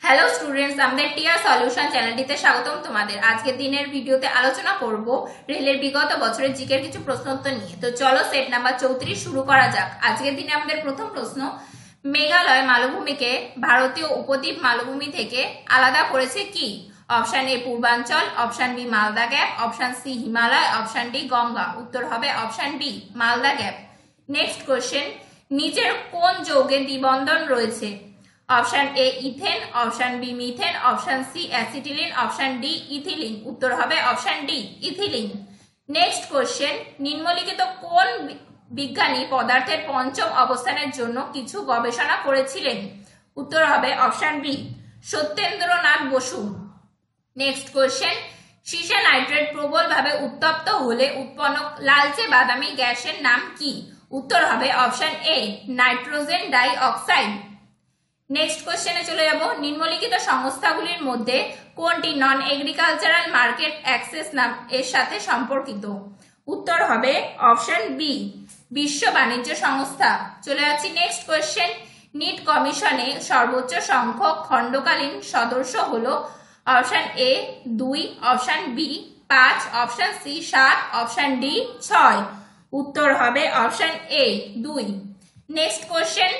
Hello students, আমাদের TR solution চ্যানেলটিতে স্বাগতম তোমাদের। আজকের দিনের ভিডিওতে আলোচনা করব রেলের বিগত বছরের জিকের কিছু প্রশ্নোত্তর নিয়ে। তো চলো সেট নাম্বার 34 শুরু করা যাক। আজকের দিনে আমাদের প্রথম প্রশ্ন, মেঘালয় মালভূমিকে ভারতীয় উপদ্বীপ মালভূমি থেকে আলাদা করেছে কি? অপশন এ পূর্বাঞ্চল, option B Malda gap, option C Himalaya, option D Ganga. উত্তর হবে option B Malda gap. Next question, নিচের কোন যৌগে দ্বিবন্ধন রয়েছে? Option A ethane, option B methane, option C acetylene, option D ethylene. উত্তর হবে option D ethylene. Next question, নিম্নলিখিত কোন বিজ্ঞানী পদার্থের পঞ্চম অবস্থানের জন্য কিছু গবেষণা করেছিলেন? উত্তর হবে option B Satyendranath Bose. Next question, সীসা নাইট্রেট প্রবলভাবে উত্তপ্ত হলে উৎপন্ন লালচে বাদামি গ্যাসের নাম কি? উত্তর হবে option A nitrogen dioxide. Next কোশ্চেনে চলে যাব, নিম্নলিখিত সংস্থাগুলির মধ্যে কোনটি নন এগ্রিকালচারাল মার্কেট অ্যাক্সেস নাম এর সাথে সম্পর্কিত? উত্তর হবে অপশন বি বিশ্ব বাণিজ্য সংস্থা। চলে যাচ্ছি নেক্সট কোশ্চেন, নিট কমিশনে সর্বোচ্চ সংখ্যক খণ্ডকালীন সদস্য হলো? Option A 2, option B 5, option C 7, option D 6। উত্তর হবে অপশন এ 2। নেক্সট কোশ্চেন,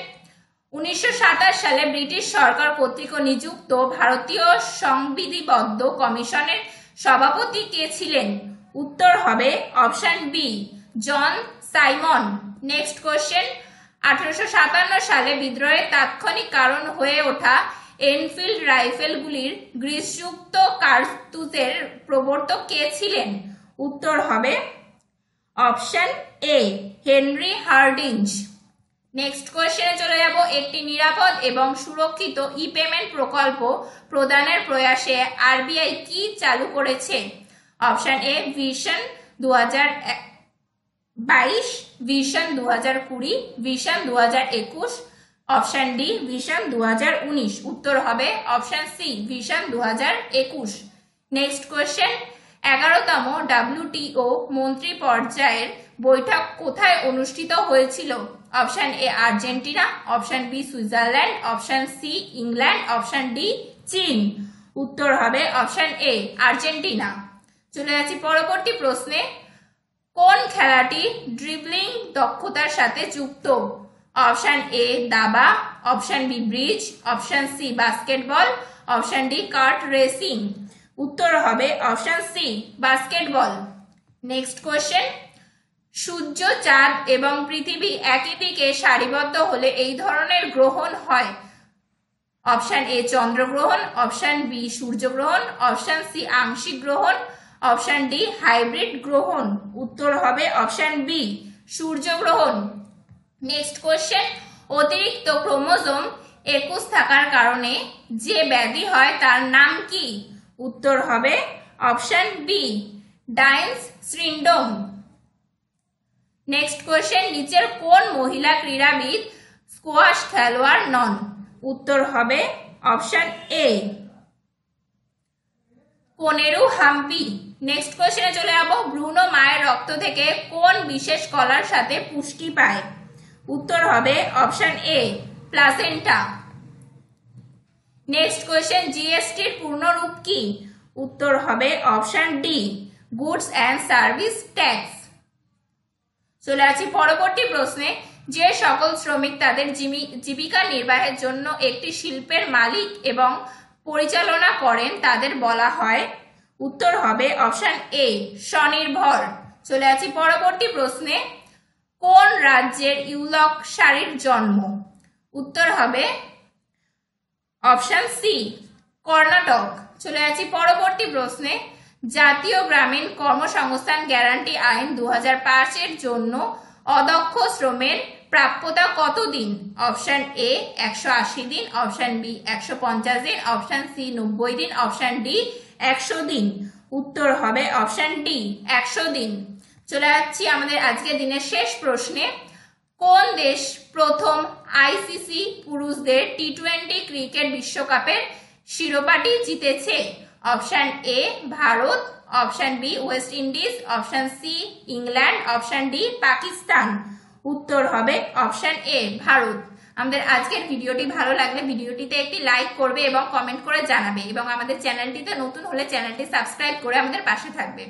1927 সালে ব্রিটিশ সরকার কর্তৃক নিযুক্ত ভারতীয় সংবিধিবদ্ধ কমিশনের সভাপতি কে ছিলেন? উত্তর হবে option B John Simon. Next question, 1857 সালে বিদ্রোহের তাৎক্ষণিক কারণ হয়ে ওঠা এনফিল্ড রাইফেলগুলির গ্রিসযুক্ত কার্তুজের প্রবর্তক কে ছিলেন? উত্তর হবে option A Henry Hardinge. Next কোয়েশ্চেনে চলে যাব, একটি নিরাপদ এবং সুরক্ষিত ই পেমেন্ট প্রকল্প প্রদানের প্রয়াসে আরবিআই কি চালু করেছে? Option A vision 2022, vision 2020, vision 2021, option D vision 2019। উত্তর হবে option C vision 2021। Next question, 11তম WTO মন্ত্রী পর্যায়ের বৈঠক কোথায় অনুষ্ঠিত হয়েছিল? Option A Argentina, option B Switzerland, option C England, option D চীন। উত্তর হবে অপশন এ আর্জেন্টিনা। চলে যাচ্ছি পরবর্তী প্রশ্নে, কোন খেলাটি ড্রিবলিং দক্ষতার সাথে যুক্ত? অপশন এ দাবা, option B bridge, option C basketball, option D kart racing. উত্তর হবে option C basketball. Next question, সূর্য, চাঁদ এবং পৃথিবী একই দিকে সারিবদ্ধ হলে এই ধরনের গ্রহণ হয়? অপশন এ চন্দ্রগ্রহণ, অপশন বি সূর্যগ্রহণ, অপশন সি আংশিক গ্রহণ, অপশন ডি হাইব্রিড গ্রহণ। উত্তর হবে অপশন বি সূর্যগ্রহণ। নেক্সট কোয়েশ্চেন, অতিরিক্ত ক্রোমোজোম 21 থাকার কারণে যে ব্যাধি হয় তার নাম কি? উত্তর হবে option B Down syndrome. Next question, নিচের কোন মহিলা ক্রীড়াবিদ স্কোয়াশ খেলোয়াড় নন? উত্তর হবে option A Koneru Humpy. Next কোয়েশ্চেনে চলে যাব, ভ্রূণ মায়ের রক্ত থেকে কোন বিশেষ কলার সাথে পুষ্টি পায়? উত্তর হবে option A placenta. Next question, জিএসটির পূর্ণরূপ কি? উত্তর হবে option D goods and service tax. চলে আসি পরবর্তী প্রশ্নে, যে সকল শ্রমিক তাদের জীবিকা নির্বাহের জন্য একটি শিল্পের মালিক এবং পরিচালনা করেন তাদের বলা হয়? উত্তর হবে অপশন এ স্বনির্ভর। চলে আসি পরবর্তী প্রশ্নে, কোন রাজ্যের ইউলকশাইরের জন্ম? উত্তর হবে অপশন সি কর্ণাটক। চলে আসি পরবর্তী প্রশ্নে, জাতীয় গ্রামীণ কর্মসংস্থান গ্যারান্টি আইন 2005 এর জন্য অদক্ষ শ্রমের প্রাপ্যতা কতদিন? অপশন এ 180 দিন, অপশন বি 150 দিন, অপশন সি 90 দিন, অপশন ডি 100 দিন। উত্তর হবে অপশন ডি 100 দিন। চলে যাচ্ছি আমাদের আজকের দিনের শেষ প্রশ্নে, কোন দেশ প্রথম আইসিসি পুরুষদের টি20 ক্রিকেট বিশ্বকাপের শিরোপাটি জিতেছে? Option A Bharat, option B West Indies, option C England, option D Pakistan. উত্তর হবে অপশন এ ভারত। আমাদের আজকের ভিডিওটি ভালো লাগলে ভিডিওটিতে একটি লাইক করবে এবং কমেন্ট করে জানাবে এবং আমাদের চ্যানেলটিতে নতুন হলে চ্যানেলটি সাবস্ক্রাইব করে আমাদের পাশে থাকবে।